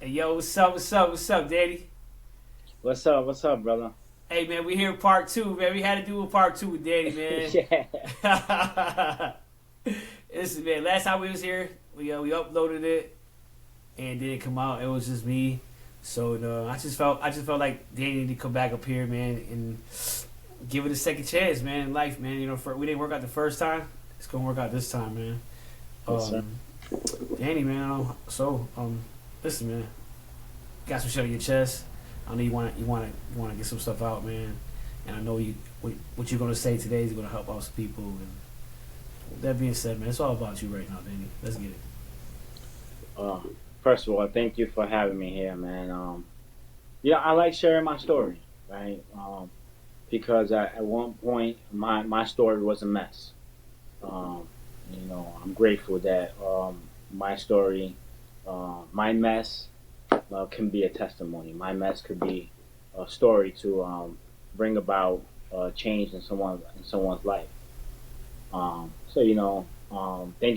Hey, yo, what's up, Daddy? What's up? What's up, brother? Hey, man, we here part two, man. We had to do a part two with Daddy, man. Yeah. Listen, man, last time we was here, we uploaded it and didn't come out. It was just me. So I just felt like Danny needed to come back up here, man, and give it a second chance, man, in life, man. We didn't work out the first time. It's gonna work out this time, man. Yes, sir. Um, Danny, man. Listen, man. Got some shit on your chest. I know you want to get some stuff out, man. And I know what you're gonna say today is gonna help out some people. And with that being said, man, it's all about you right now, Danny. Let's get it. Uh, First of all, thank you for having me here, man. Yeah, I like sharing my story, right? Because at one point, my story was a mess. Um, I'm grateful that my story, my mess, can be a testimony. My mess could be a story to bring about change in someone's life. Thank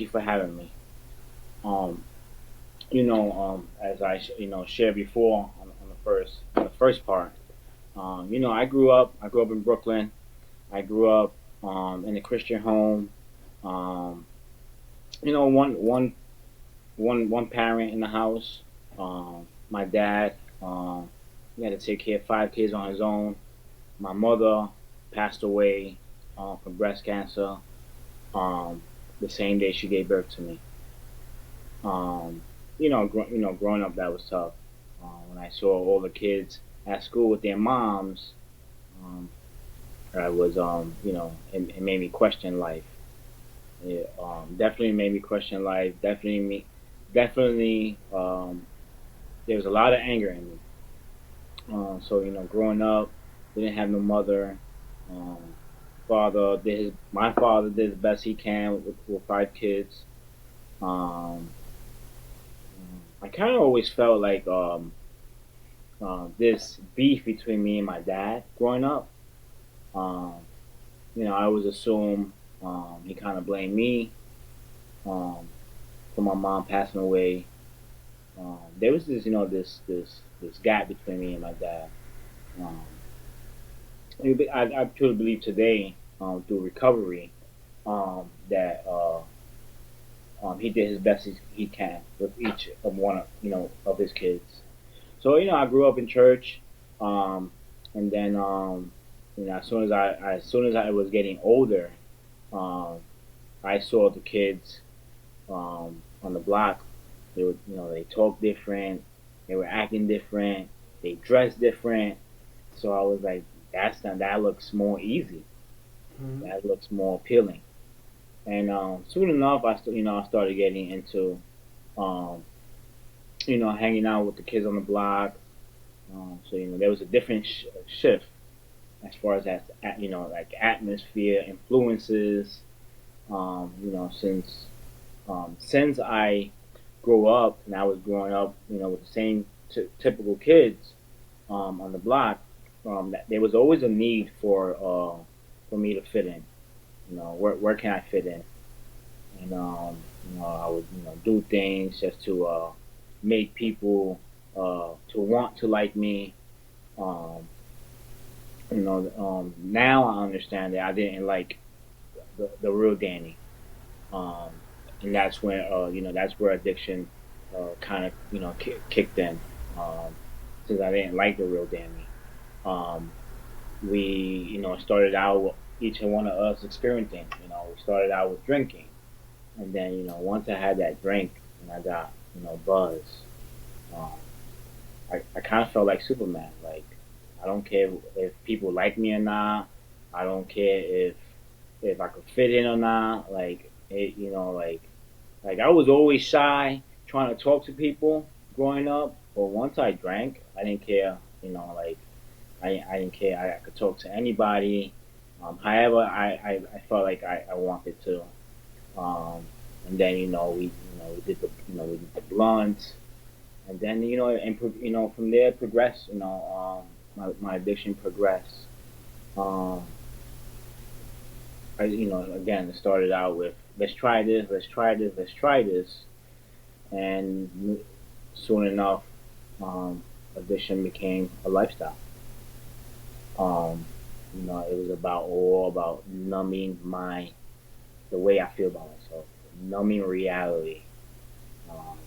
you for having me. Um, as I shared before on the first part, I grew up in Brooklyn. I grew up in a Christian home. Um, one parent in the house. My dad, he had to take care of 5 kids on his own. My mother passed away from breast cancer um, the same day she gave birth to me. Um, growing up that was tough. When I saw all the kids at school with their moms, um, I was, it made me question life. It definitely made me question life. Definitely, there was a lot of anger in me. Growing up, didn't have no mother. Um, my father did the best he can with 5 kids. Um, I kind of always felt like this beef between me and my dad growing up. Um, I always assume he kind of blamed me um, for my mom passing away. There was this gap between me and my dad. Um, I truly believe today through recovery that he did his best he can with each of one of of his kids. So I grew up in church, um, and then as soon as I was getting older, um, I saw the kids on the block. They talk different, they were acting different, they dressed different. So I was like, that looks more easy. Mm-hmm. That looks more appealing. And soon enough, I started getting into um, hanging out with the kids on the block. So there was a different shift as far as like atmosphere, influences. Since I grew up and I was growing up, with the same typical kids on the block, that there was always a need for me to fit in. Where can I fit in? And I would do things just to make people to want to like me. Um, Now I understand that I didn't like the real Danny, um, and that's where addiction kind of kicked in. Um, since I didn't like the real Danny, um, we started out each and one of us experimenting. We started out with drinking, and then once I had that drink and I got buzz, um, I kind of felt like Superman. Like I don't care if people like me or not. I don't care if I could fit in or not. Like like I was always shy trying to talk to people growing up, but once I drank, I didn't care. Like I didn't care. I could talk to anybody. However, I felt like I wanted to. Um, and then we did the blunt, and then from there it progressed. My addiction progressed. Um, again, it started out with let's try this, let's try this, let's try this, and soon enough. um, addiction became a lifestyle. Um, it was all about numbing the way I feel about myself, numbing reality. Um,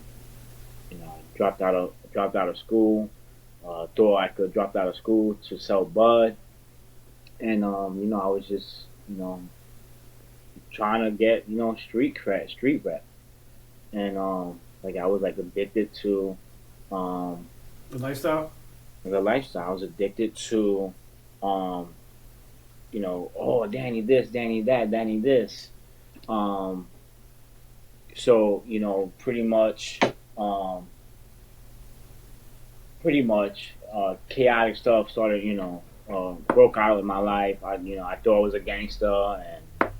dropped out of school. Thought I could drop out of school to sell bud, and I was just trying to get street cred, street rep, and like I was like addicted to um The lifestyle. the lifestyle. I was addicted to um oh, Danny this, Danny that, Danny this. Um, so um, pretty much chaotic stuff started. Broke out in my life. I thought I was a gangster, and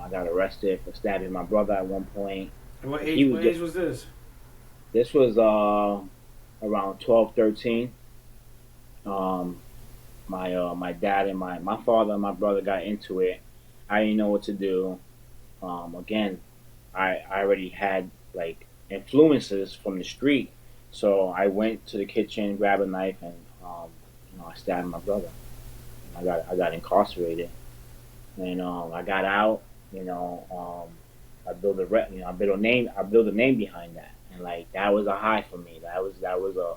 I got arrested for stabbing my brother at one point. And what He age? was What age was this? This was around 12, 13. Um, my dad and my father and my brother got into it. I didn't know what to do. Again, I already had like influences from the street, so I went to the kitchen, grabbed a knife, and I stabbed my brother. I got incarcerated, and I got out. I built I built a name behind that, and like that was a high for me. That was a,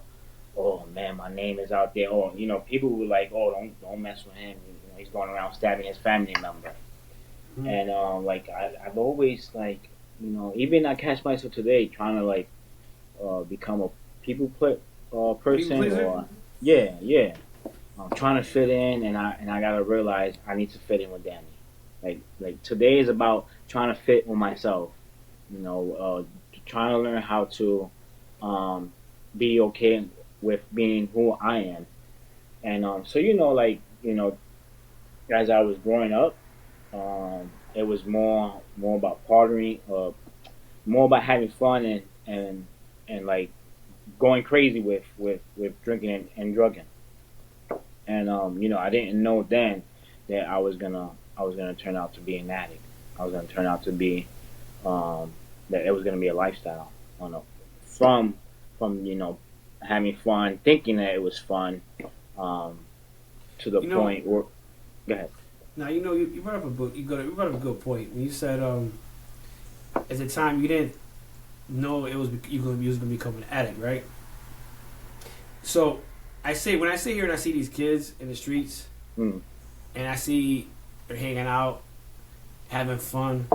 oh man, my name is out there. Or people were like, oh, don't mess with him. He's going around stabbing his family member. Hmm. And like I've always like even I catch myself today trying to like become a People person, pleaser. or yeah, I'm trying to fit in, and I gotta realize I need to fit in with Danny. Like today is about trying to fit with myself. Trying to learn how to um, be okay with being who I am. And so as I was growing up, it was more about partying, more about having fun, and like going crazy with drinking and drugging. And I didn't know then that I was gonna turn out to be an addict. I was gonna turn out to be that it was gonna be a lifestyle. From from having fun, thinking that it was fun, um, to the You know. point where, go ahead. Now you brought up a book. You brought up a good point when you said at the time you didn't know it was you was gonna become an addict, right? So when I sit here and I see these kids in the streets Mm, and I see they're hanging out, having fun.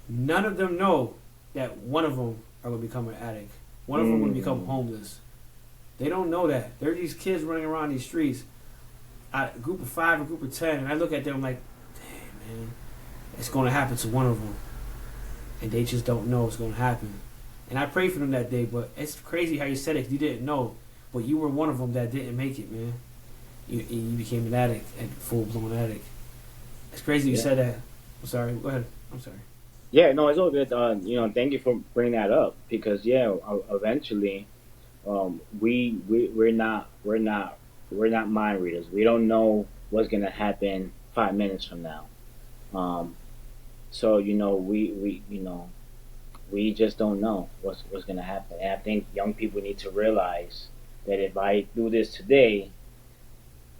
None of them know that one of them are gonna become an addict. One of them gonna become mm, homeless. They don't know that. There are these kids running around these streets, a group of 5, a group of 10, and I look at them like, damn man, it's gonna happen to one of them, and they just don't know it's gonna happen. And I pray for them that day, but it's crazy how you said it. You didn't know, but you were one of them that didn't make it, man. You became an addict, a full blown addict. It's crazy you yeah. said that. I'm sorry. Go ahead. I'm sorry. Yeah, no, it's all good. Thank you for bringing that up because yeah, eventually, we're not mind readers. We don't know what's gonna happen 5 minutes from now. Um, so we just don't know what's gonna happen. And I think young people need to realize that if I do this today,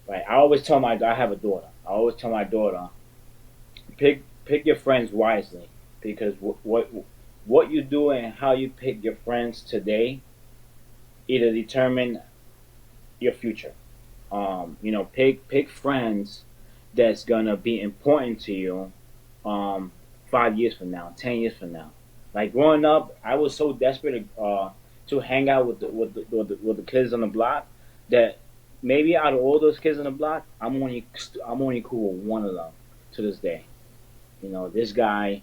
right? I have a daughter. I always tell my daughter, pick your friends wisely because what you do and how you pick your friends today either determine your future. Pick friends that's gonna be important to you, 5 years from now, 10 years from now. Like growing up, I was so desperate to hang out with the kids on the block that maybe out of all those kids on the block, I'm only cool with one of them to this day. This guy,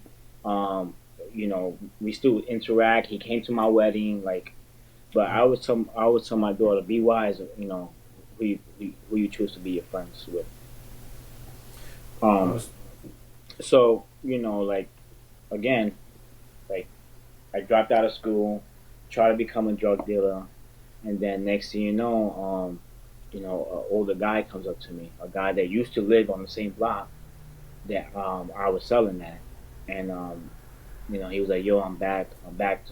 we still interact. He came to my wedding, like, but I would tell my daughter, be wise, who you choose to be your friends with. Um, so like again, like I dropped out of school, tried to become a drug dealer, and then next thing you know, an older guy comes up to me, a guy that used to live on the same block that I was selling at, and he was like, "Yo, I'm back. I'm back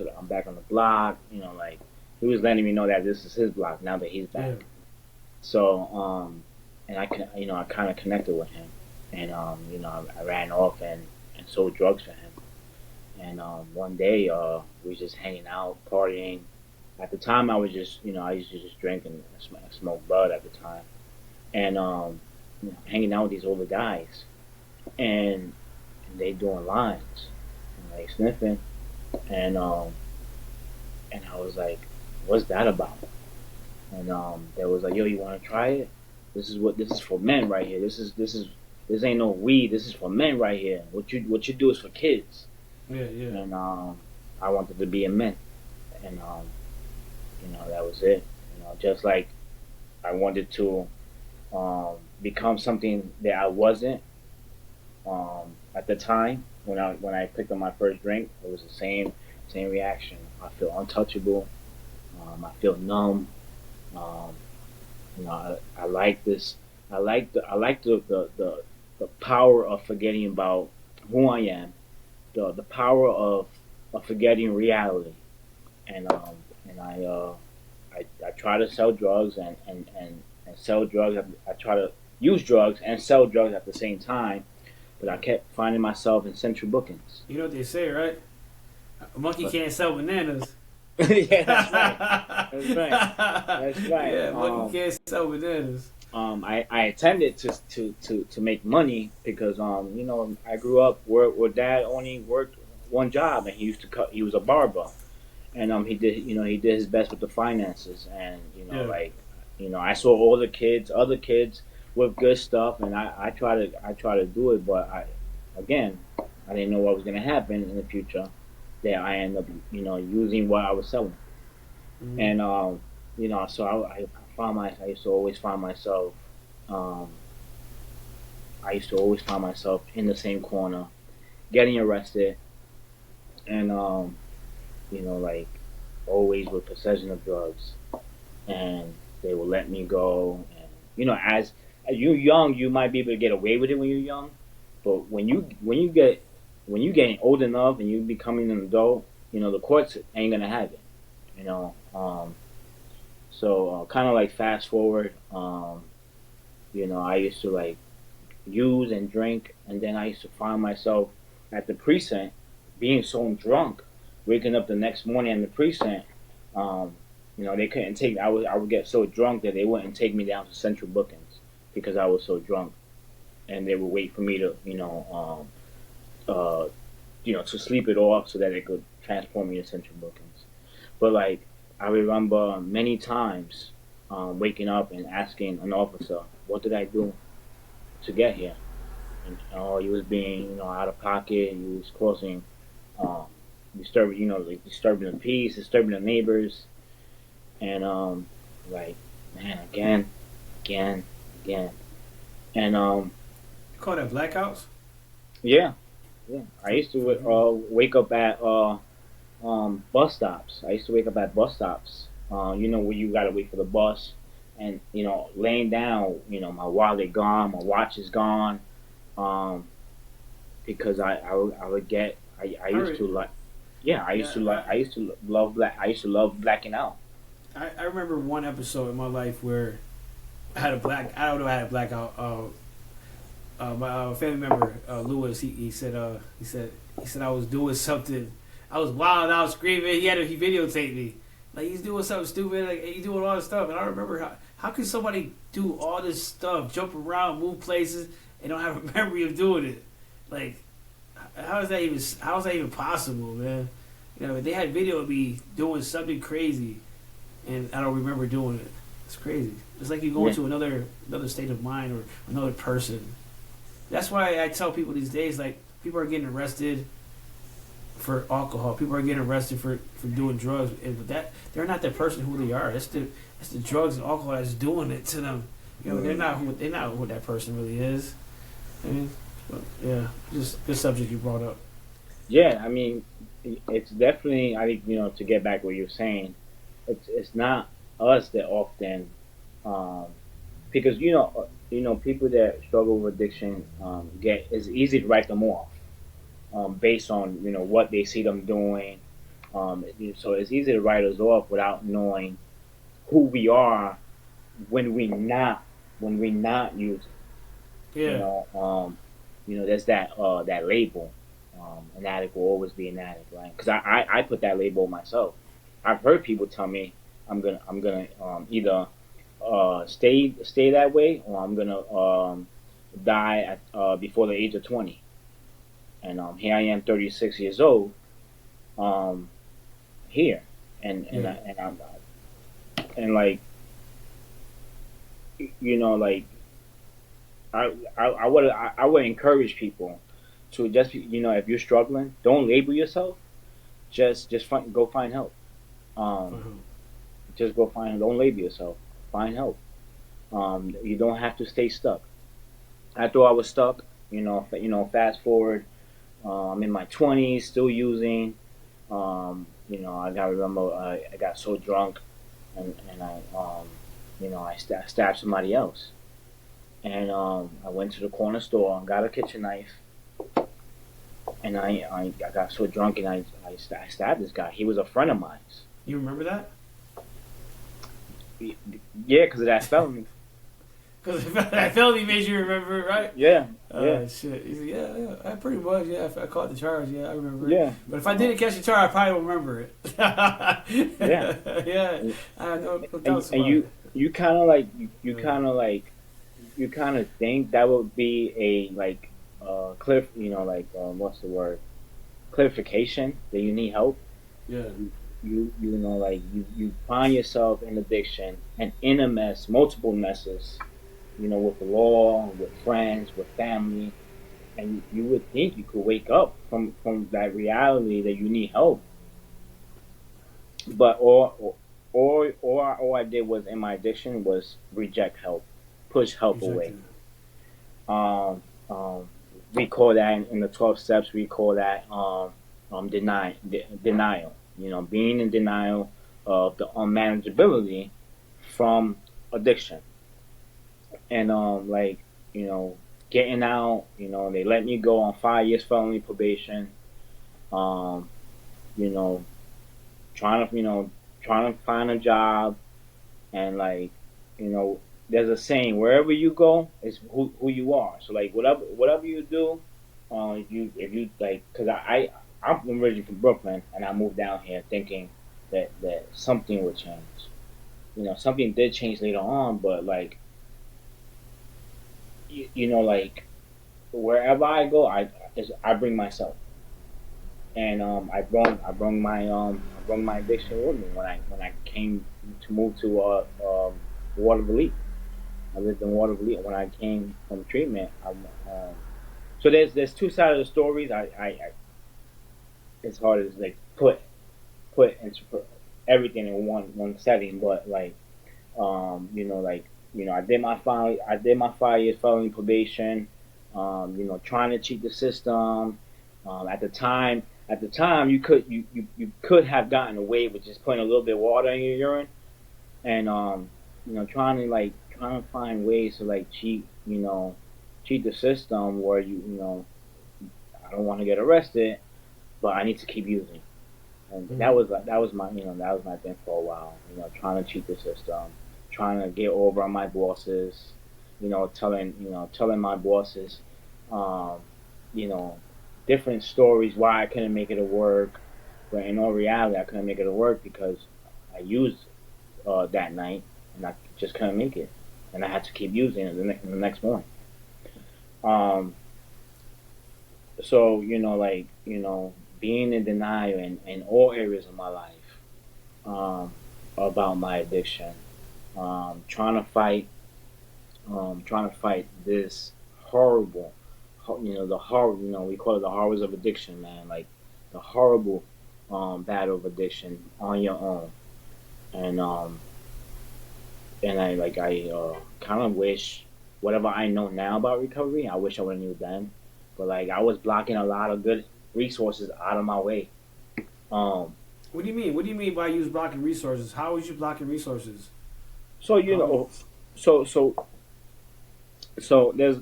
on the block. Like, he was letting me know that this is his block now that he's Yeah. back. So and I kind of connected with him, and I ran off and sold drugs for him. And one day we was just hanging out, partying. At the time, I was just I used to just drink and smoke bud at the time, and hanging out with these older guys, and, and they doing lines, and they sniffing, and I was like, "What's that about?" And they was like, "Yo, you want to try it? This is for men right here. This ain't no weed. This is for men right here. What you do is for kids." Yeah. Yeah. And I wanted to be a man, and that was it. Just like I wanted to become something that I wasn't at the time when I picked up my first drink. It was the same reaction. I feel untouchable. I feel numb. Um, I like this. I like the power of forgetting about who I am. The power of forgetting reality. And I try to sell drugs and sell drugs. I try to use drugs and sell drugs at the same time, but I kept finding myself in central bookings. You know what they say, right? A monkey But can't sell bananas. yeah, that's right. That's right. That's right. Yeah, monkey can't sell bananas. I intended to make money because I grew up where dad only worked one job and he used to cut. He was a barber, and he did his best with the finances, and Yeah. like I saw all the kids, other kids with good stuff, and I try to do it, but again I didn't know what was gonna happen in the future. That I end up using what I was selling, Mm-hmm. and so I used to always find myself um, in the same corner, getting arrested, and like always with possession of drugs, and they will let me go. And as you're young, you might be able to get away with it when you're young, but when you getting old enough and you becoming an adult, the courts ain't gonna have it. You know, so kind of like fast forward. I used to like use and drink, and then I used to find myself at the precinct being so drunk, waking up the next morning in the precinct. Um, they couldn't take. I would get so drunk that they wouldn't take me down to central bookings because I was so drunk, and they would wait for me to to sleep it off so that they could transport me to central bookings. But like I remember many times waking up and asking an officer, "What did I do to get here?" And he was being out of pocket. He was causing disturbing like disturbing the peace, disturbing the neighbors, and like man again, again, and You call that blackouts? yeah, yeah. I used to wake up at bus stops. I used to wake up at bus stops. Where you gotta wait for the bus, and laying down. My wallet gone, my watch is gone, um, because I would get. I I used re- to like. Yeah, yeah, I used to love black. I used to love blacking out. I remember one episode in my life where I had a black. I don't know. I had a blackout. My family member Lewis. He said I was doing something. I was wild out screaming. He videotaped me. Like he's doing something stupid. Like he's doing all this stuff. And I remember how can somebody do all this stuff, jump around, move places, and don't have a memory of doing it? Like how is that even possible, man? They had video of me doing something crazy, and I don't remember doing it. It's crazy. It's like you go Yeah, into another state of mind or another person. That's why I tell people these days, like people are getting arrested for alcohol. People are getting arrested for doing drugs, and that they're not the person who they are. It's the drugs and alcohol that's doing it to them. They're not who that person really is. I mean, but yeah, just good subject you brought up. yeah. I mean, it's definitely. I think to get back what you're saying, it's not us that often, um, because people that struggle with addiction get it's easy to write them off based on what they see them doing, So it's easy to write us off without knowing who we are when we not using. You Yeah. know, there's that label. An addict will always be an addict, right? Because I put that label myself. I've heard people tell me I'm gonna either stay that way, or I'm gonna die at before the age of 20. And here I am, 36 years old, um, here, and Yeah. I, and I'm and like like I would encourage people to just if you're struggling, don't label yourself. Go find help. Um, Uh-huh. just go find. Don't label yourself. Find help. You don't have to stay stuck. I thought I was stuck. Fast forward. I'm in my 20s, still using. I got to remember. I got so drunk, and I stabbed somebody else. And I went to the corner store and got a kitchen knife. And I got so drunk and I stabbed this guy. He was a friend of mine. You remember that? Yeah, because of that felony. Because that felony made you remember it, right? Yeah, yeah, Shit. He said, yeah, yeah. I pretty much, yeah. I caught the charge. Yeah, I remember it. yeah, But if I didn't catch the charge, I probably won't remember it. yeah. Yeah. I have no doubts And about it. you kind of like you Yeah. kind of like you kind of think that would be a like clear, what's the word, clarification that you need help. Yeah. You find yourself in addiction and in a mess, multiple messes, with the law, with friends, with family, and you would think you could wake up from that reality that you need help. But all I did was in my addiction was reject help, push help away. Rejected. Um, um, we call that in the 12 steps. We call that denial. Being in denial of the unmanageability from addiction, and you know, getting out. They let me go on 5 years felony probation. Um, you know, trying to find a job, and you know there's a saying, wherever you go is who you are. So like whatever you do, if you like, because I'm originally from Brooklyn and I moved down here thinking that something would change. Something did change later on, but like wherever I go, I bring myself. And I brought my addiction with me when I came to move to Water Relief. I lived in Water Relief when I came from treatment. So there's two sides of the stories. It's hard to like put into everything in one setting, but I did my 5 years felony probation. Trying to cheat the system. At the time, you could have gotten away with just putting a little bit of water in your urine, and trying to find ways to cheat the system where I don't want to get arrested, but I need to keep using. And Mm-hmm. that was my thing for a while. Trying to cheat the system, trying to get over on my bosses. Telling my bosses, um, you know, different stories why I couldn't make it to work. But in all reality, I couldn't make it to work because I used that night and I just couldn't make it, and I had to keep using it the next morning. Um, so being in denial in all areas of my life, um, about my addiction, trying to fight this horrible, the horror, we call it the horrors of addiction, man. Like the horrible battle of addiction on your own, and I kind of wish whatever I know now about recovery, I wish I would have knew then. But I was blocking a lot of good resources out of my way. Um, What do you mean? What do you mean by use blocking resources? How is you blocking resources? so How? so so there's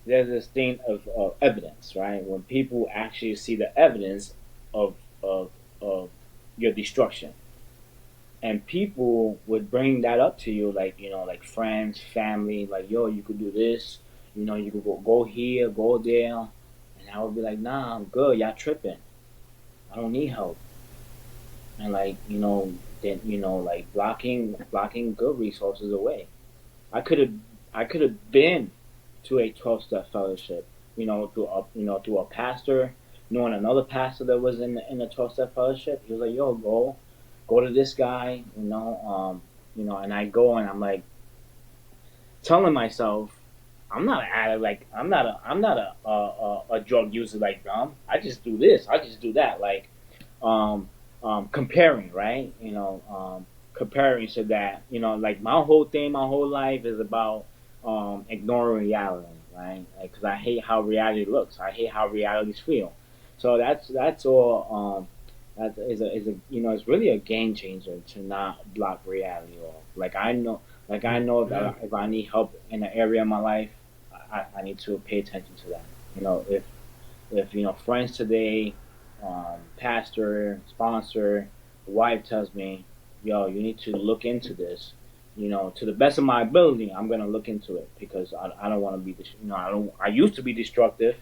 there's this thing of evidence, right? When people actually see the evidence of of of your destruction, and people would bring that up to you, like like friends, family, like yo, you could do this, you could go here, go there, and I would be like, nah, I'm good. Y'all tripping. I don't need help. And like then like blocking good resources away. I could have I could have been to a 12-step fellowship, through a pastor, knowing another pastor that was in a 12-step fellowship. He was like, "Yo, go to this guy," and I go and I'm like telling myself, I'm not an addict, like I'm not a drug user like them. I just do this, I just do that, like um, comparing, right? Comparing so that like my whole thing, my whole life is about ignoring reality, right? Because I hate how reality looks. I hate how realities feel. So that's all. That is a it's really a game changer to not block reality off. Like I know Yeah. that if I need help in an area of my life, I need to pay attention to that. If friends today, pastor, sponsor, wife tells me, "Yo, you need to look into this." To the best of my ability, I'm gonna look into it because I don't want to be I don't. I used to be destructive.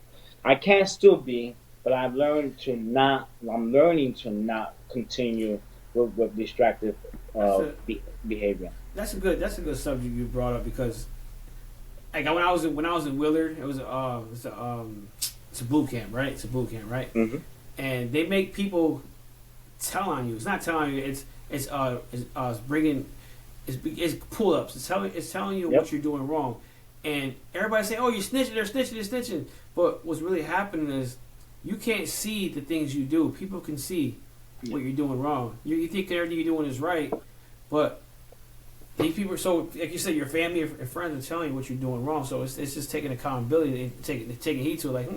I can still be, but I've learned to not. I'm learning to not continue with distractive That's a behavior. that's a good subject you brought up because like when I was in Willard, it's a boot camp, right? It's a boot camp, right? Hmm. And they make people tell on you. It's not telling you. It's bringing it's pull ups. It's telling you Yep. what you're doing wrong, and everybody say, "Oh, you're snitching. They're snitching. They're snitching." But what's really happening is you can't see the things you do. People can see Yeah. what you're doing wrong. You think everything you're doing is right, but these people are so like you said, your family or friends are telling you what you're doing wrong. So it's just taking accountability and taking heed to it. Like,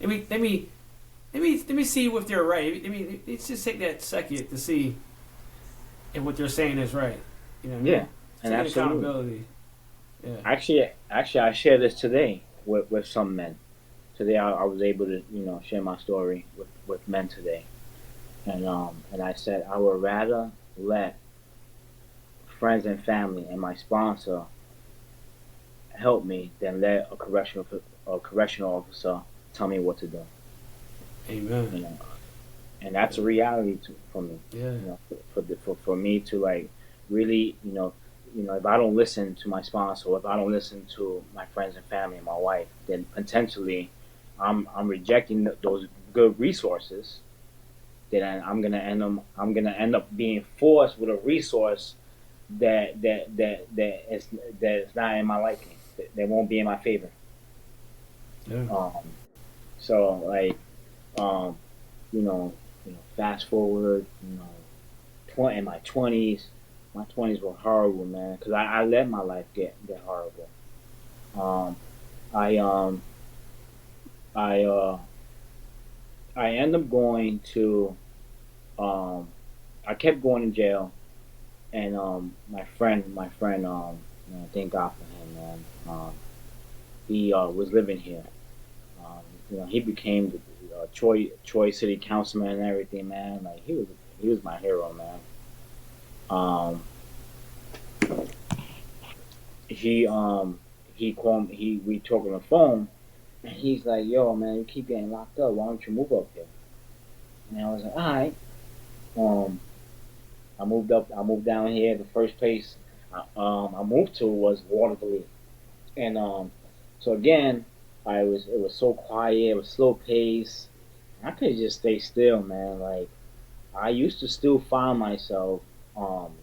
let me see if they're right. Let's just take that second to see if what they're saying is right. You know what I Yeah. mean? And Taking absolutely. accountability. Yeah. Actually, I share this today with some men. Today, I was able to, share my story with men today, and I said I would rather let friends and family and my sponsor help me than let a correctional officer tell me what to do. Amen. You know, and that's a reality for me. Yeah. For me to like really, if I don't listen to my sponsor, or if I don't listen to my friends and family and my wife, then potentially I'm rejecting those good resources. Then I'm gonna end up being forced with a resource that is not in my liking. That won't be in my favor. Yeah. Um, so like um, fast forward, in my 20s. My 20s were horrible, man, because I let my life get horrible. Um, I I I end up going to um, I kept going to jail, and my friend, thank God for him, man. He was living here. He became the Troy City Councilman and everything, man. Like he was my hero, man. Um, he called me, we talked on the phone, and he's like, "Yo, man, you keep getting locked up. Why don't you move up here?" And I was like, "All right." Um, I moved up. I moved down here. The first place I moved to was Waterloo, and so again, it was so quiet. It was slow pace. I could just stay still, man. Like I used to still find myself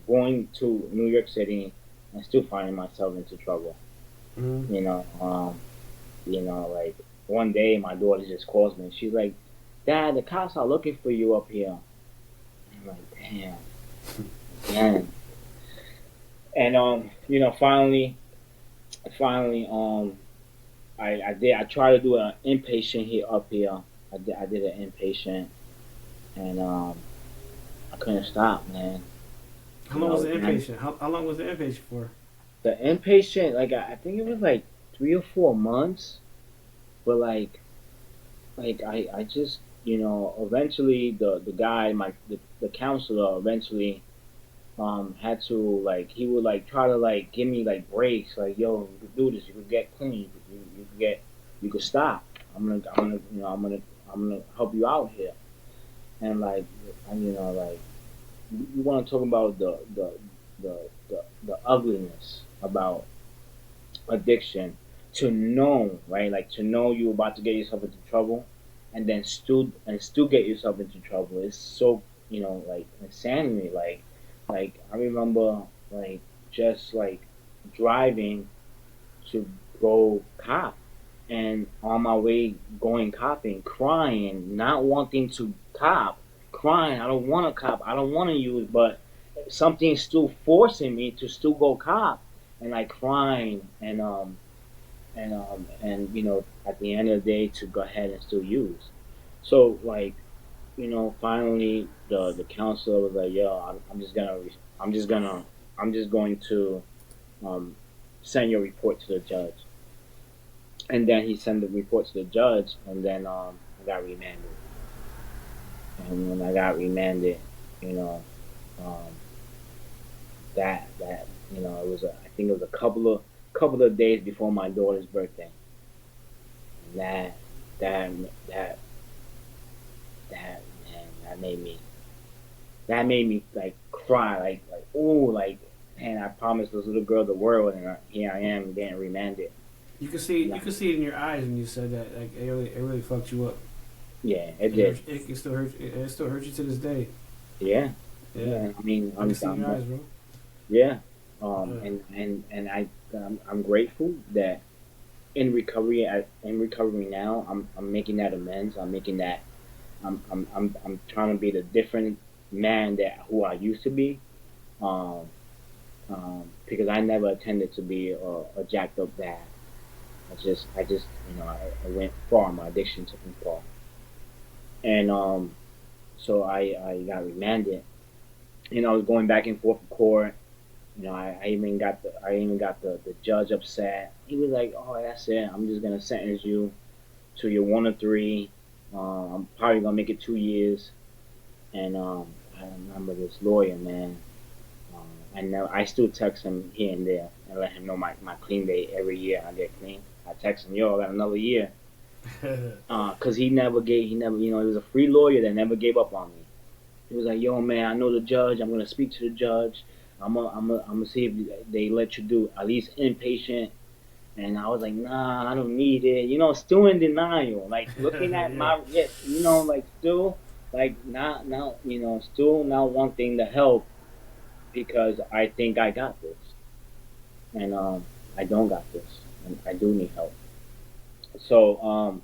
going to New York City and still finding myself into trouble. Mm-hmm. You know, like one day my daughter just calls me. She's like, "Dad, the cops are looking for you up here." I'm like, "Damn, again." And finally, I tried to do an inpatient here up here. I did an inpatient, and I couldn't stop, man. How long was the And inpatient? How long was the inpatient for? the inpatient, like I think it was like 3 or 4 months. But I just, eventually the guy, the counselor, eventually had to, like, he would like try to like give me like breaks, like, yo, you could do this, you could get clean, you could get, you could stop. I'm gonna help you out here. And like, like, you want to talk about the ugliness about addiction, to know, right? Like, to know you're about to get yourself into trouble, and then still get yourself into trouble. It's so, like, insanity. Like I remember, like, just like driving to go cop, and on my way going copping, crying, not wanting to cop, crying. I don't want to cop. I don't want to use, but something's still forcing me to still go cop, and like crying, and at the end of the day to go ahead and still use. So like, finally the counselor was like, yo, I'm just gonna I'm just going to um send your report to the judge. And then he sent the report to the judge, and then I got remanded. And when I got remanded, you know, um, that it was I think it was a couple of days before my daughter's birthday. And that that that man, that made me like cry, like, ooh, like, man, I promised this little girl the world, and here I am getting remanded. You could see it in your eyes when you said that. Like it really fucked you up. Yeah, it did. It still hurts. It still hurts you to this day. Yeah, Yeah, yeah. I mean, I can see it in your eyes, bro. yeah. Yeah. And I'm grateful that in recovery now, I'm making that amends. I'm making that. I'm trying to be the different man that who I used to be. Um, because I never intended to be a jacked up dad. I just I went far. My addiction took me far, and so I got remanded. I was going back and forth in court. I even got the judge upset. He was like, "Oh, that's it. I'm just gonna sentence you to your 1 or 3. I'm probably gonna make it 2 years." And I remember this lawyer, man. I still text him here and there and let him know my clean day every year. I get clean. I text him, yo, I got another year. Cause he never, he was a free lawyer that never gave up on me. He was like, yo, man, I know the judge. I'm gonna speak to the judge. I'm gonna see if they let you do at least inpatient. And I was like, nah, I don't need it. Still in denial. Like, looking at Yeah. my, yeah, like, still, like, not, still not wanting to help because I think I got this. And I don't got this. And I do need help. So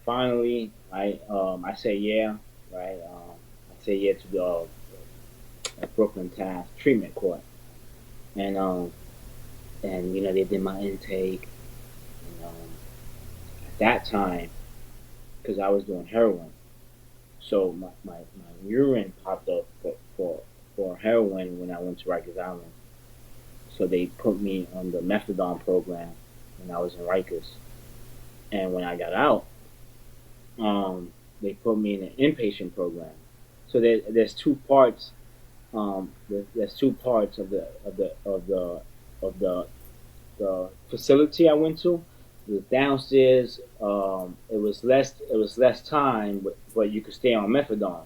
finally, I say yeah, right? I say yeah to the Brooklyn Task Treatment Court. And they did my intake. And at that time, because I was doing heroin, so my urine popped up for heroin when I went to Rikers Island. So they put me on the methadone program when I was in Rikers. And when I got out, they put me in an inpatient program. So there's two parts. There's two parts of the facility I went to. It was downstairs. It was less time, but you could stay on methadone.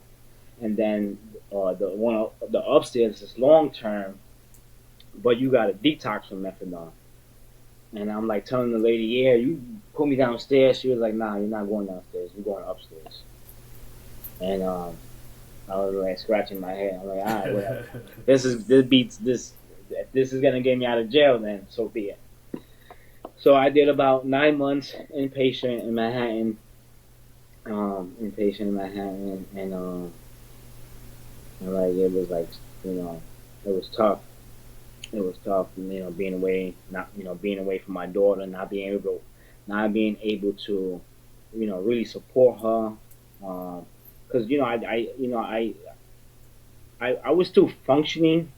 And then the upstairs is long term, but you got to detox from methadone. And I'm like telling the lady, yeah, you put me downstairs. She was like, nah, you're not going downstairs. You're going upstairs. And I was like scratching my head. I'm like, all right, whatever. This beats this. If this is gonna get me out of jail, then so be it. So I did about 9 months inpatient in Manhattan. And like it was like, you know, it was tough. It was tough, being away, not being away from my daughter, not being able to, really support her, because I was still functioning,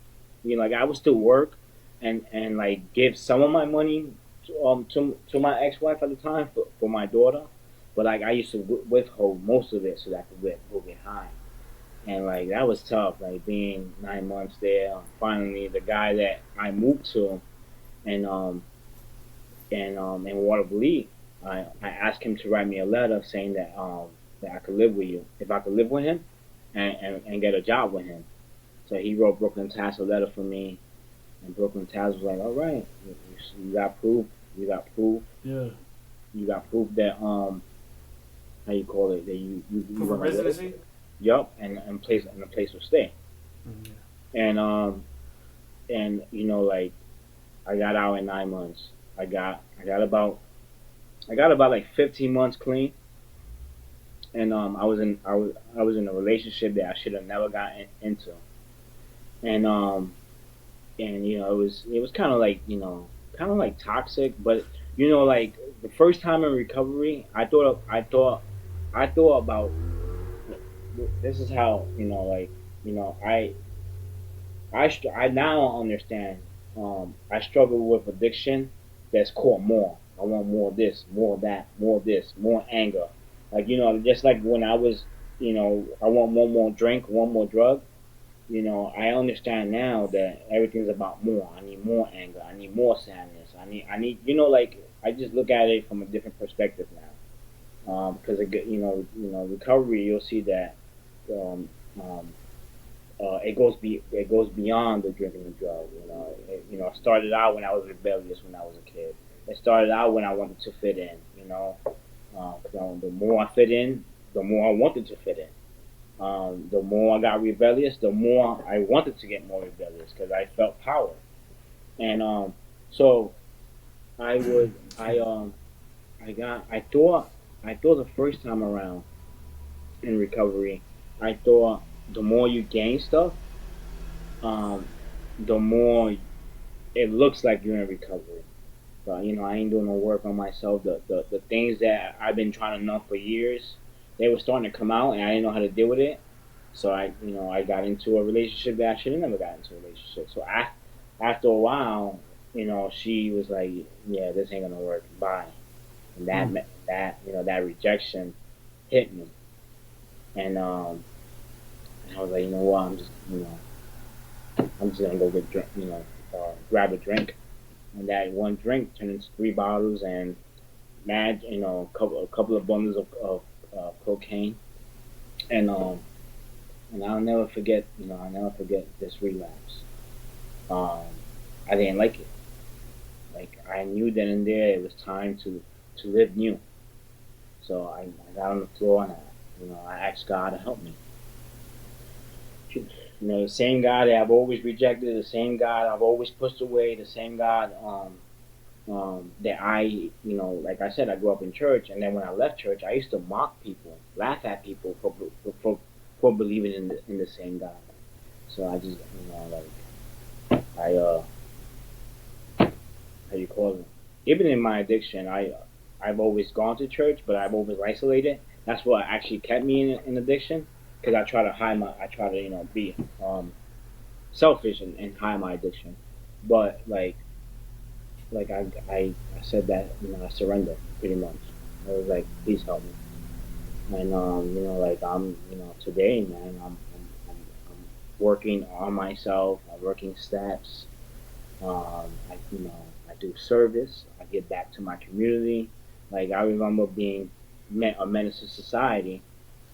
like I would still work, and like give some of my money to my ex-wife at the time for my daughter, but like I used to withhold most of it so that I could go behind. And like that was tough. Like being 9 months there. Finally, the guy that I moved to and in Waterville, I asked him to write me a letter saying that I could live with you if I could live with him and get a job with him. So he wrote Brooklyn Tass a letter for me, and Brooklyn Tass was like, "All right, you got proof. You got proof. Yeah. You got proof that how you call it that you Proof of gonna live. residency. Yup, and a place to stay. Mm-hmm. And like I got out in 9 months. I got about like 15 months clean, and I was in a relationship that I should have never gotten into, and it was kind of like kind of like toxic, but like the first time in recovery, I thought about this is how like I now understand. I struggle with addiction that's called more. I want more of this, more of that, more of this, more anger. Like just like when I was, I want one more drink, one more drug. I understand now that everything's about more. I need more anger. I need more sadness. I need, like I just look at it from a different perspective now. Because recovery, you'll see that um, um, it goes beyond the drinking and drug. It started out when I was rebellious when I was a kid. It started out when I wanted to fit in. The more I fit in, the more I wanted to fit in. The more I got rebellious, the more I wanted to get more rebellious because I felt power. And so I would, I thought the first time around in recovery, I thought the more you gain stuff, um, the more it looks like you're in recovery. But I ain't doing no work on myself. The things that I've been trying to numb for years, they were starting to come out, and I didn't know how to deal with it. So I got into a relationship that I should have never got into a relationship. So after a while, she was like, "Yeah, this ain't gonna work. Bye." And Mm. that rejection hit me, and I was like, you know what, I'm just gonna go get drink, grab a drink, and that one drink turned into 3 bottles and a couple of bundles of cocaine, and I'll never forget this relapse. Um, I didn't like it. Like I knew then and there it was time to live new. So I got on the floor and I asked God to help me. The same God that I've always rejected, the same God I've always pushed away, the same God that like I said, I grew up in church, and then when I left church, I used to mock people, laugh at people for believing in the same God. So I just, I how you call it? Even in my addiction, I've always gone to church, but I've always isolated. That's what actually kept me in addiction because I try to be selfish and hide my addiction. But like I said that I surrendered pretty much. I was like, please help me. And like I'm today, man, I'm working on myself. I'm working steps. I do service. I give back to my community. Like I remember being a menace to society,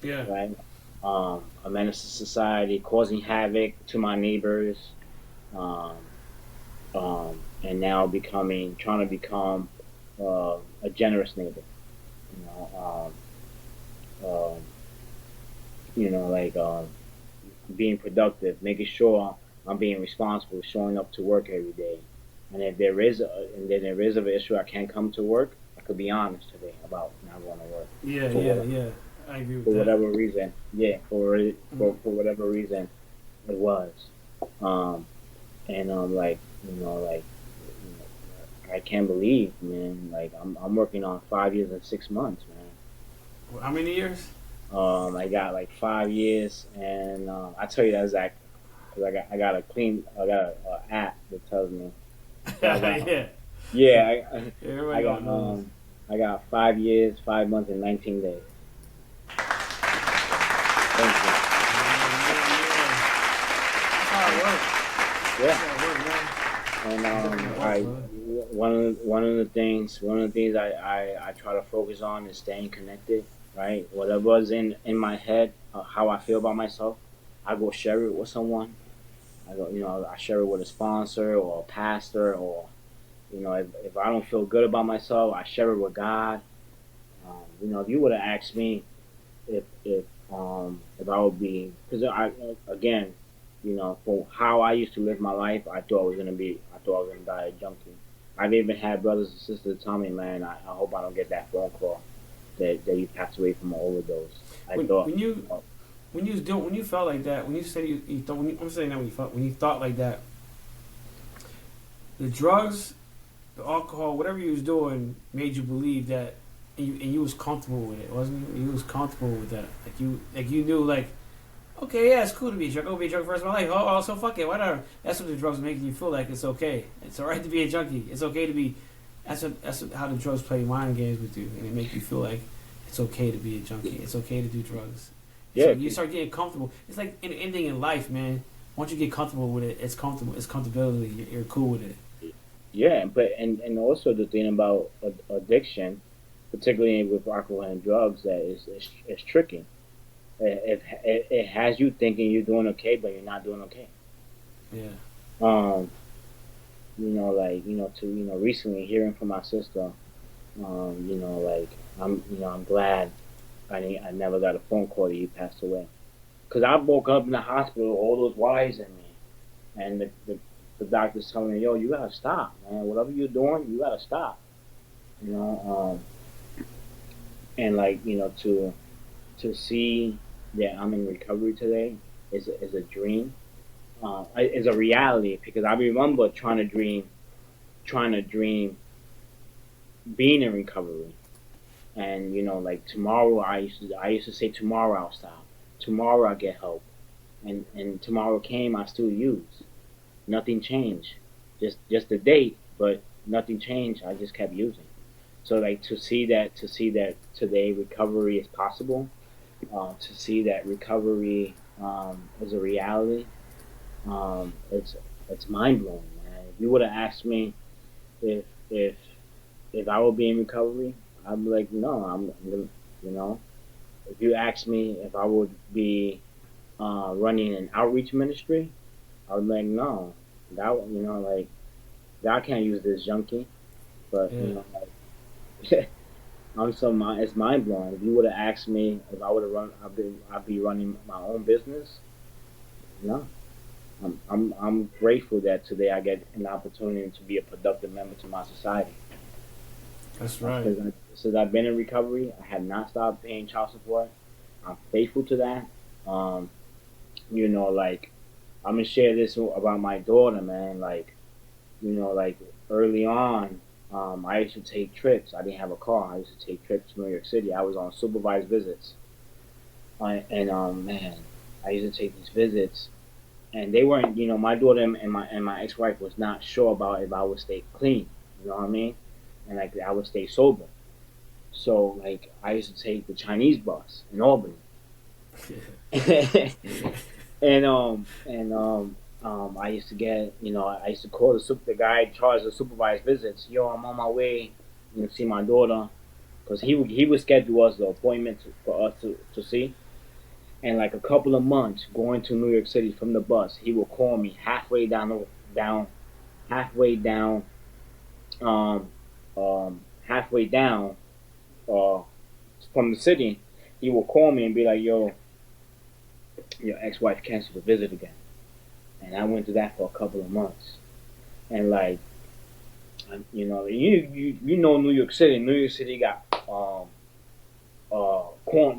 Yeah. right? A menace to society, causing havoc to my neighbors, um, and now trying to become a generous neighbor. You know, um, like being productive, making sure I'm being responsible, showing up to work every day. And then there is an issue I can't come to work, I could be honest today about not going to work Yeah. for Yeah. what Yeah. I agree with for that. whatever reason. Yeah, Mm. for whatever reason it was. Um, and like like I can't believe, man. Like I'm working on 5 years and 6 months, man. How many years? I got like 5 years, and I tell you that exact because I got a app that tells me. So I got Yeah. Yeah, I Everybody all got knows. I got 5 years, 5 months, and 19 days. Thank you. Yeah. That's how it works. Yeah. That's how it works, man. And It's definitely how it works, brother. one of the things I try to focus on is staying connected, right? Whatever's in my head, how I feel about myself, I go share it with someone. I share it with a sponsor or a pastor, or if I don't feel good about myself, I share it with God. If you would have asked me if I would be, because I again, for how I used to live my life, I thought I was gonna die a junkie. I've even had brothers and sisters tell me, man, I hope I don't get that phone call that you passed away from an overdose. I When thought, when you oh, when you was doing when you felt like that, when you said you thought I'm saying that when you thought like that, the drugs, the alcohol, whatever you was doing made you believe that, and you was comfortable with it, wasn't you? You was comfortable with that, like you knew like, okay, yeah, it's cool to be a drunk. I'll be a drunk for the rest of my life. So fuck it, whatever. That's what the drugs are making you feel like. It's okay. It's all right to be a junkie. It's okay to be. How the drugs play mind games with you, and they make you feel like it's okay to be a junkie. It's okay to do drugs. So yeah, you start getting comfortable. It's like anything in life, man. Once you get comfortable with it, it's comfortable. It's comfortability. You're cool with it. yeah, but and also the thing about addiction, particularly with alcohol and drugs, that is tricky. It has you thinking you're doing okay, but you're not doing okay. Yeah. Um, recently hearing from my sister, I'm glad I never got a phone call that he passed away. Cause I woke up in the hospital, all those wires in me, and the doctor's telling me, yo, you gotta stop, man. Whatever you're doing, you gotta stop. You know, and to see that I'm in recovery today is a dream. Is a reality because I remember trying to dream being in recovery. And like tomorrow, I used to say tomorrow I'll stop. Tomorrow I'll get help. And tomorrow came, I still used. Nothing changed. Just the date, but nothing changed. I just kept using. So like to see that today recovery is possible. To see that recovery is a reality. It's mind blowing, man. If you would have asked me if if if I would be in recovery, I'd be like, no, I'm gonna, you know. If you ask me if I would be running an outreach ministry, I would be like, no, like God can't use this junkie. But Yeah. like, it's mind blowing. If you would have asked me if I would have I'd be running my own business. No, I'm grateful that today I get an opportunity to be a productive member to my society. That's right. Since I've been in recovery, I have not stopped paying child support. I'm faithful to that. Um, like I'm gonna share this about my daughter, man. Like early on, I used to take trips. I didn't have a car. I used to take trips to New York City. I was on supervised visits, man, I used to take these visits, and they weren't. My daughter and my ex-wife was not sure about if I would stay clean. You know what I mean? And like I would stay sober. So like I used to take the Chinese bus in Albany. I used to I used to call the guy in charge of supervised visits. Yo, I'm on my way, see my daughter, because he would schedule us the appointment for us to see. And like a couple of months going to New York City from the bus, he would call me down halfway down, um, halfway down, uh, from the city. He would call me and be like, "Yo, your ex-wife canceled the visit again." And I went through that for a couple of months. And like, New York City. New York City got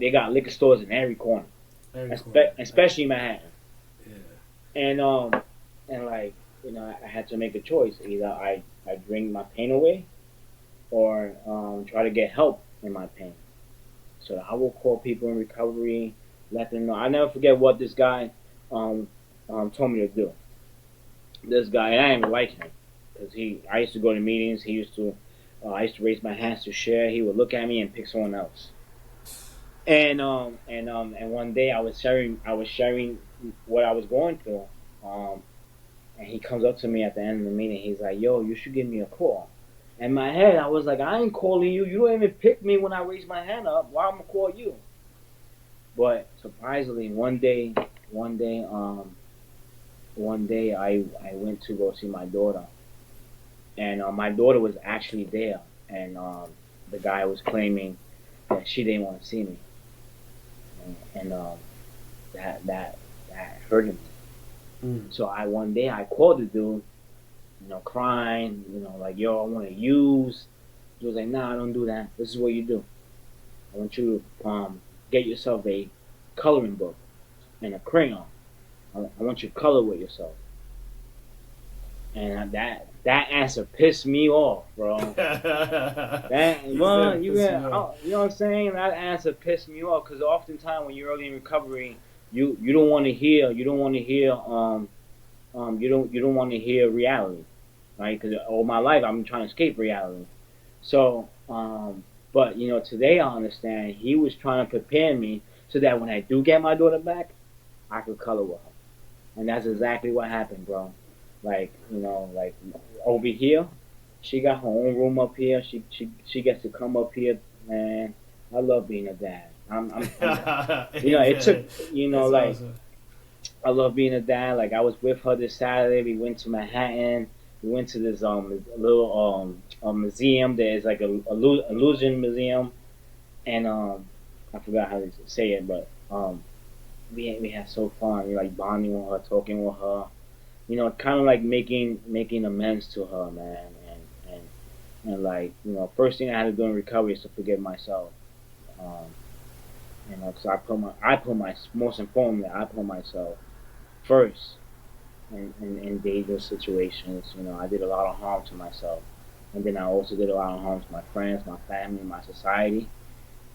they got liquor stores in every corner, Very cool. especially Manhattan. Yeah. And like I had to make a choice. Either I drink my pain away, or try to get help in my pain. So I will call people in recovery, let them know. I never forget what this guy told me to do. This guy, and I didn't even like him. because I used to go to meetings. I used to raise my hands to share. He would look at me and pick someone else. And one day I was sharing what I was going through. Um, and he comes up to me at the end of the meeting. He's like, "Yo, you should give me a call." In my head, I was like, "I ain't calling you. You don't even pick me when I raise my hand up. Why I'm gonna call you?" But surprisingly, one day, one day I went to go see my daughter, and my daughter was actually there, and the guy was claiming that she didn't want to see me, and that hurted me. Mm. So I one day I called the dude, crying, like, "Yo, I want to use." He was like, "Nah, I don't do that. This is what you do. I want you to get yourself a coloring book and a crayon. I want you to color with yourself." And that answer pissed me off, bro. That He well, said, "Piss me off." you know what I'm saying? That answer pissed me off because oftentimes when you're early in recovery, you don't want to hear you don't want to hear reality, right? Because all my life I'm trying to escape reality. So, but today I understand he was trying to prepare me so that when I do get my daughter back, I could color with her, and that's exactly what happened, bro. Like like over here, she got her own room up here. She gets to come up here, man. I love being a dad. It took Amen. That's like awesome. I love being a dad. Like I was with her this Saturday. We went to Manhattan. We went to this little a museum. There's like a illusion museum, and I forgot how to say it, but we had so fun. We like bonding with her, talking with her. Kind of like making amends to her, man. And like first thing I had to do in recovery is to forgive myself. Um, because I put my most importantly I put myself first in dangerous situations. I did a lot of harm to myself, and then I also did a lot of harm to my friends, my family, my society.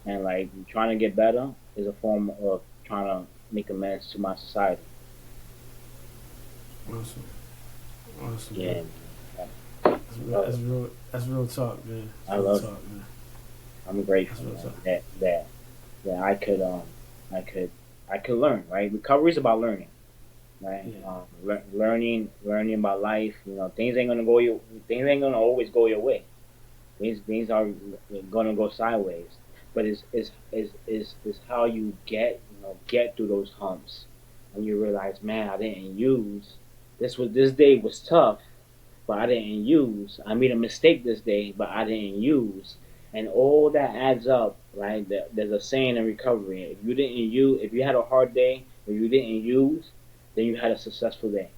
And like trying to get better is a form of trying to make amends to my society. Awesome. Awesome, man. Yeah, man. That's I real, love that's it. real. That's real talk, man. I That's real love it. talk, man. I'm That's grateful, real man, talk. that I could I could learn. Right, recovery is about learning. Right, Yeah. learning about life. Things ain't gonna always go your way. Things are gonna go sideways. But it's how you get through those humps, and you realize, man, I didn't use this day was tough, but I didn't use. I made a mistake this day, but I didn't use. And all that adds up, right? There's a saying in recovery: if you had a hard day, if you didn't use, then you had a successful day,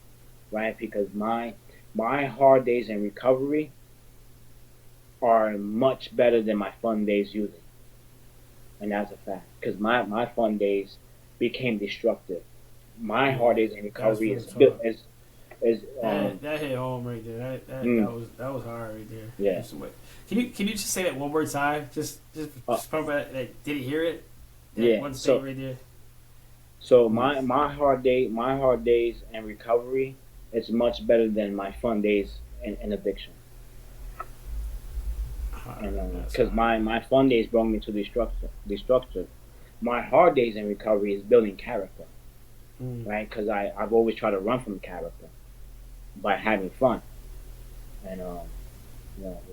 right? Because my hard days in recovery are much better than my fun days usually, and that's a fact. Because my fun days became destructive. My hard Yeah. days in That's recovery real talk. is That hit home right there. mm, That was hard right there. yeah. Just wait. Can you just say that one more time? Uh, Just probably that didn't hear it. That yeah. one So statement right there. so Oof. my hard days in recovery is much better than my fun days in addiction. Hard. And That's because hard. my fun days brought me to destruction. My hard days in recovery is building character, Mm. right? Because I've always tried to run from character by having fun, and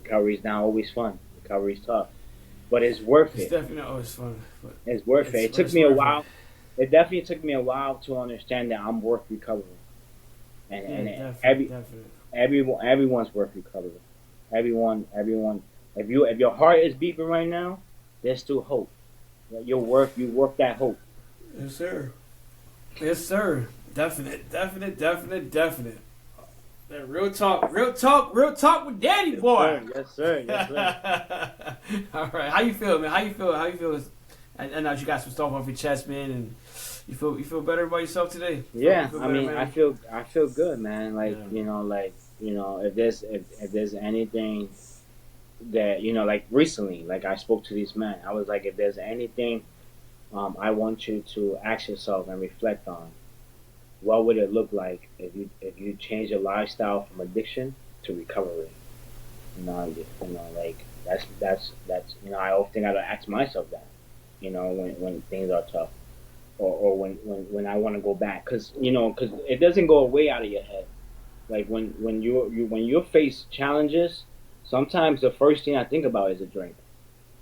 recovery is not always fun. Recovery is tough, but it's worth It's it. definitely not always fun, but It's worth it. It took it's me a worth it. while. It definitely took me a while to understand that I'm worth recovering, and Yeah, and definitely, definitely. everyone's worth recovering. Everyone. If your heart is beating right now, there's still hope. You worth that hope. Yes, sir. Yes, sir. Definite, definite, definite, definite. That real talk with Daddy Yes boy. sir. Yes sir. Yes sir. All right, how you feel, man? How you feel? How you feel? I know you got some stuff off your chest, man, and you feel better about yourself today. You Yeah. feel I better, mean, man. I feel good, man. Yeah. If there's anything that like recently, like I spoke to these men, I was like, if there's anything, I want you to ask yourself and reflect on what would it look like if you change your lifestyle from addiction to recovery. Like that's I often gotta ask myself that. When things are tough, or when I want to go back, because it doesn't go away out of your head. Like when you face challenges, sometimes the first thing I think about is a drink.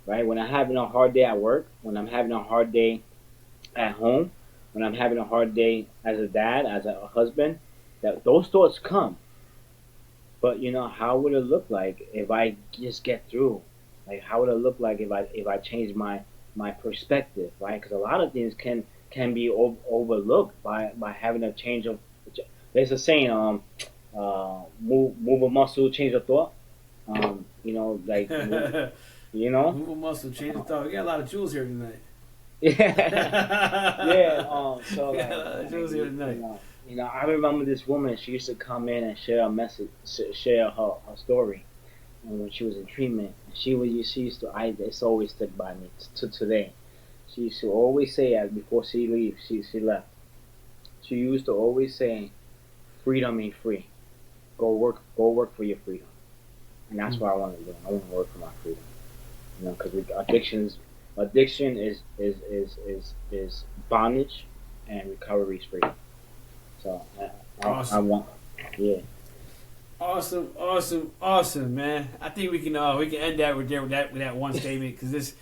Right? When I'm having a hard day at work, when I'm having a hard day at home, when I'm having a hard day as a dad, as a husband, that those thoughts come. But how would it look like if I just get through? Like, how would it look like if I change my perspective, right? Because a lot of things can be overlooked by having a change of. There's a saying, move a muscle, change a thought. Like you know, Move a muscle, change the thought. We got a lot of jewels here tonight. yeah. So We got a lot of jewels here tonight. I remember this woman. She used to come in and share a message, share her story, and when she was in treatment, she used to. It's always stuck by me to today. She used to always say, as before she leaves, she left. She used to always say, "Freedom ain't free. Go work for your freedom." And that's what I want to do. I want to work for my freedom. Because addiction is bondage, and recovery is freedom. So I Awesome. want, yeah, Awesome, awesome, awesome, man. I think we can end that with that one statement because this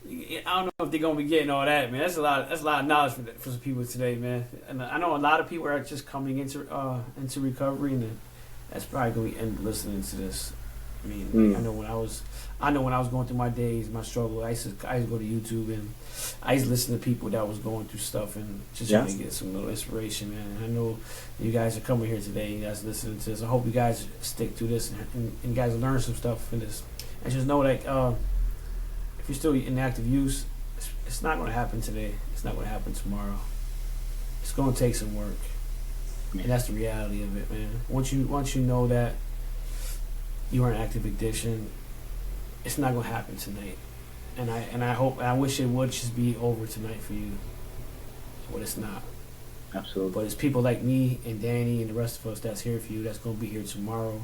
I don't know if they're gonna be getting all that, man. That's a lot of knowledge for some people today, man. And I know a lot of people are just coming into recovery, and that's probably gonna be end listening to this. I mean, mm, I know when I was going through my days, my struggle. I used to go to YouTube and I used to listen to people that was going through stuff and just yeah, trying to get some little inspiration, man. And I know you guys are coming here today. You guys listening to this. I hope you guys stick to this and you guys learn some stuff from this. And just know that if you're still in active use, it's not going to happen today. It's not going to happen tomorrow. It's going to take some work, yeah, and that's the reality of it, man. Once you know that you are in active addiction, it's not gonna happen tonight. And I hope and I wish it would just be over tonight for you, but it's not. absolutely, But it's people like me and Danny and the rest of us that's here for you. That's gonna be here tomorrow,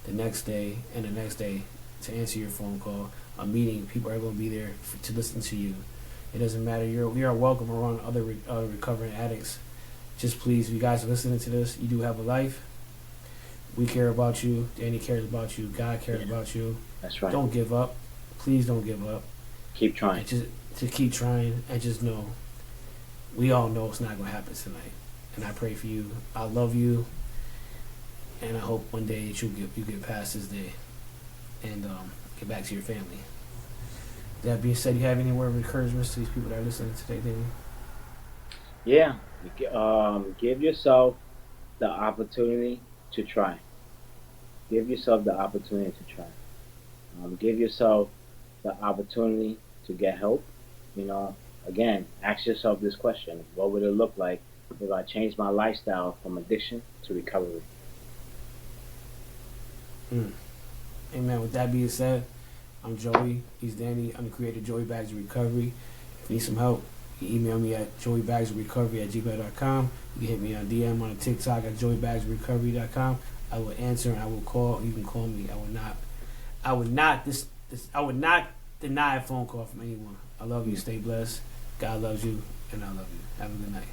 the next day, and the next day to answer your phone call. A meeting. People are gonna be there to listen to you. It doesn't matter. We are welcome around other recovering addicts. Just please, if you guys are listening to this, you do have a life. We care about you. Danny cares about you. God cares yeah, about you. that's right. Don't give up. Please don't give up. Keep trying. And just to keep trying and just know we all know it's not gonna happen tonight. And I pray for you. I love you, and I hope one day that you get past this day and get back to your family. That being said, you have any word of encouragement to these people that are listening today, Danny? Yeah, give yourself the opportunity to try. Give yourself the opportunity to try. Give yourself the opportunity to get help. You know, again, ask yourself this question: what would it look like if I changed my lifestyle from addiction to recovery? Mm. Amen. With that being said, I'm Joey. He's Danny. I'm the creator of Joey Bags of Recovery. If you need some help, you can email me at joeybagsofrecovery@gmail.com. You can hit me on DM on TikTok at joeybagsofrecovery.com. I will answer and I will call. You can call me. I would not deny a phone call from anyone. I love you. Stay blessed. God loves you, and I love you. Have a good night.